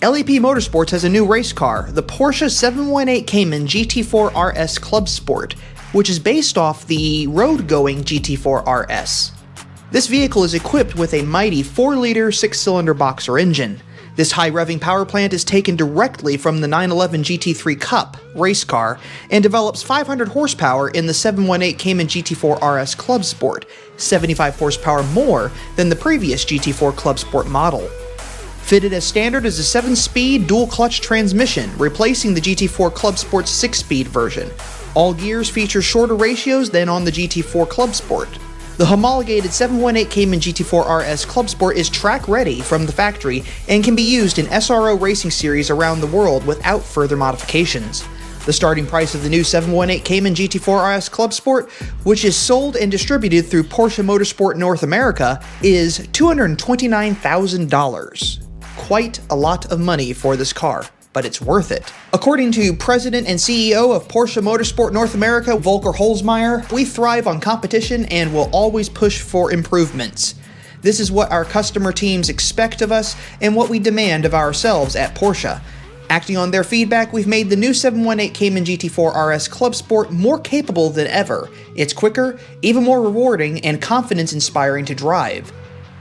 LAP Motorsports has a new race car, the Porsche 718 Cayman GT4 RS Clubsport, which is based off the road-going GT4 RS. This vehicle is equipped with a mighty 4-liter 6-cylinder boxer engine. This high-revving power plant is taken directly from the 911 GT3 Cup race car and develops 500 horsepower in the 718 Cayman GT4 RS Clubsport, 75 horsepower more than the previous GT4 Clubsport model. Fitted as standard is a 7-speed dual-clutch transmission, replacing the GT4 Clubsport's 6-speed version. All gears feature shorter ratios than on the GT4 Clubsport. The homologated 718 Cayman GT4 RS Clubsport is track-ready from the factory and can be used in SRO racing series around the world without further modifications. The starting price of the new 718 Cayman GT4 RS Clubsport, which is sold and distributed through Porsche Motorsport North America, is $229,000. Quite a lot of money for this car, but it's worth it. According to President and CEO of Porsche Motorsport North America, Volker Holzmeier, we thrive on competition and will always push for improvements. This is what our customer teams expect of us and what we demand of ourselves at Porsche. Acting on their feedback, we've made the new 718 Cayman GT4 RS Clubsport more capable than ever. It's quicker, even more rewarding, and confidence-inspiring to drive.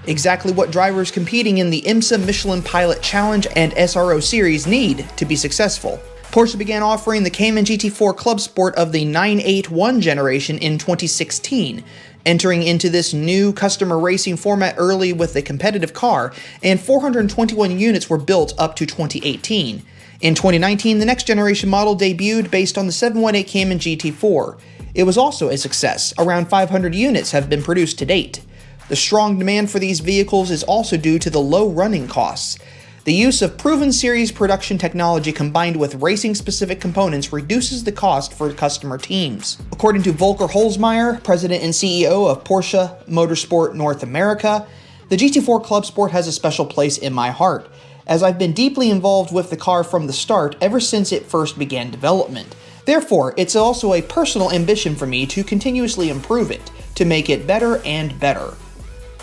Exactly what drivers competing in the IMSA Michelin Pilot Challenge and SRO Series need to be successful. Porsche began offering the Cayman GT4 Clubsport of the 981 generation in 2016, entering into this new customer racing format early with a competitive car, and 421 units were built up to 2018. In 2019, the next generation model debuted based on the 718 Cayman GT4. It was also a success. Around 500 units have been produced to date. The strong demand for these vehicles is also due to the low running costs. The use of proven series production technology combined with racing-specific components reduces the cost for customer teams. According to Volker Holzmeier, President and CEO of Porsche Motorsport North America, the GT4 Clubsport has a special place in my heart, as I've been deeply involved with the car from the start ever since it first began development. Therefore, it's also a personal ambition for me to continuously improve it, to make it better and better.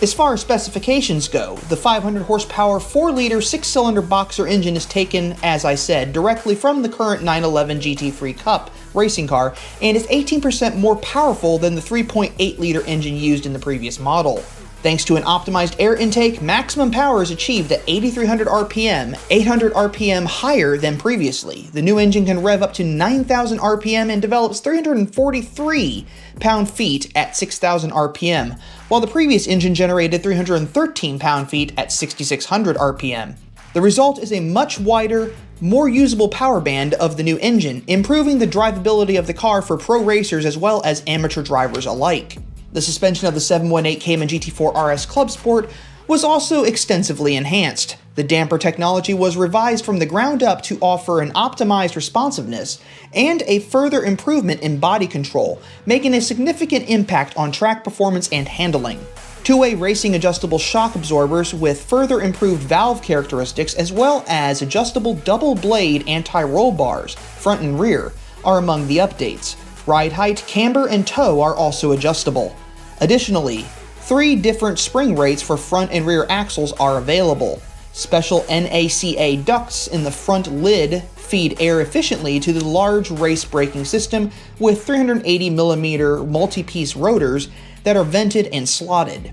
As far as specifications go, the 500 horsepower 4-liter 6-cylinder boxer engine is taken, as I said, directly from the current 911 GT3 Cup racing car and is 18% more powerful than the 3.8-liter engine used in the previous model. Thanks to an optimized air intake, maximum power is achieved at 8,300 RPM, 800 RPM higher than previously. The new engine can rev up to 9,000 RPM and develops 343 pound-feet at 6,000 RPM, while the previous engine generated 313 pound-feet at 6,600 RPM. The result is a much wider, more usable power band of the new engine, improving the drivability of the car for pro racers as well as amateur drivers alike. The suspension of the 718 Cayman GT4 RS Clubsport was also extensively enhanced. The damper technology was revised from the ground up to offer an optimized responsiveness and a further improvement in body control, making a significant impact on track performance and handling. Two-way racing adjustable shock absorbers with further improved valve characteristics as well as adjustable double-blade anti-roll bars, front and rear, are among the updates. Ride height, camber, and tow are also adjustable. Additionally, 3 different spring rates for front and rear axles are available. Special NACA ducts in the front lid feed air efficiently to the large race braking system with 380mm multi-piece rotors that are vented and slotted.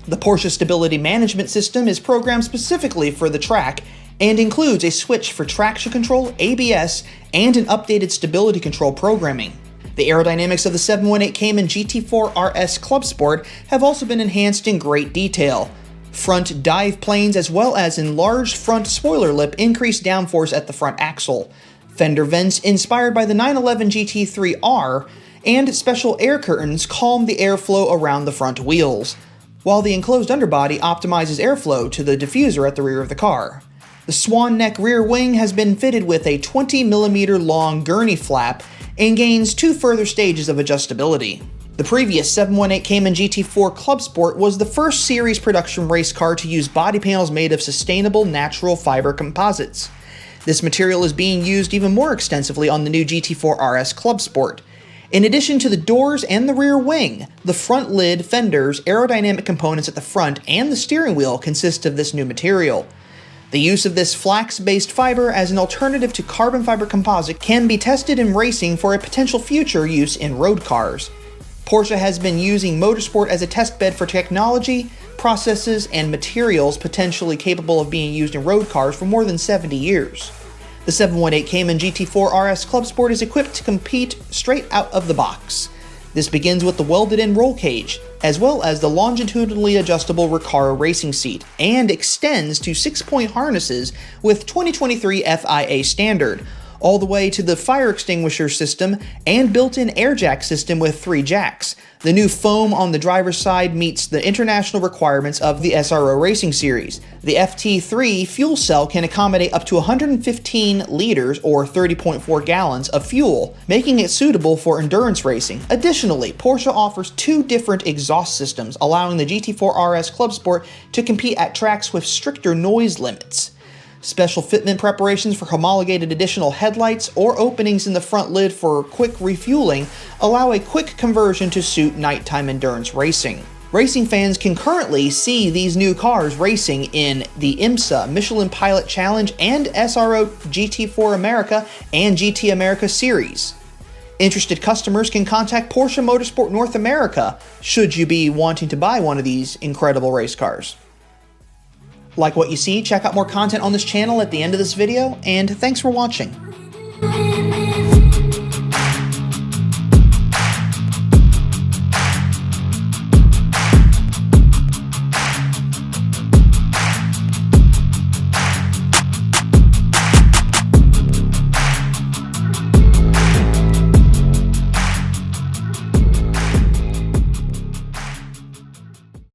The Porsche Stability Management System is programmed specifically for the track and includes a switch for traction control, ABS, and an updated stability control programming. The aerodynamics of the 718 Cayman GT4 RS Clubsport have also been enhanced in great detail. Front dive planes as well as enlarged front spoiler lip increase downforce at the front axle. Fender vents inspired by the 911 GT3R and special air curtains calm the airflow around the front wheels, while the enclosed underbody optimizes airflow to the diffuser at the rear of the car. The swan neck rear wing has been fitted with a 20mm long gurney flap and gains 2 further stages of adjustability. The previous 718 Cayman GT4 Clubsport was the first series production race car to use body panels made of sustainable natural fiber composites. This material is being used even more extensively on the new GT4 RS Clubsport. In addition to the doors and the rear wing, the front lid, fenders, aerodynamic components at the front, and the steering wheel consist of this new material. The use of this flax-based fiber as an alternative to carbon fiber composite can be tested in racing for a potential future use in road cars. Porsche has been using motorsport as a testbed for technology, processes, and materials potentially capable of being used in road cars for more than 70 years. The 718 Cayman GT4 RS Clubsport is equipped to compete straight out of the box. This begins with the welded-in roll cage, as well as the longitudinally adjustable Recaro racing seat, and extends to 6-point harnesses with 2023 FIA standard, all the way to the fire extinguisher system and built-in air jack system with 3 jacks. The new foam on the driver's side meets the international requirements of the SRO Racing Series. The FT3 fuel cell can accommodate up to 115 liters or 30.4 gallons of fuel, making it suitable for endurance racing. Additionally, Porsche offers 2 different exhaust systems, allowing the GT4 RS Clubsport to compete at tracks with stricter noise limits. Special fitment preparations for homologated additional headlights or openings in the front lid for quick refueling allow a quick conversion to suit nighttime endurance racing. Racing fans can currently see these new cars racing in the IMSA, Michelin Pilot Challenge, and SRO GT4 America and GT America series. Interested customers can contact Porsche Motorsport North America should you be wanting to buy one of these incredible race cars. Like what you see, check out more content on this channel at the end of this video, and thanks for watching.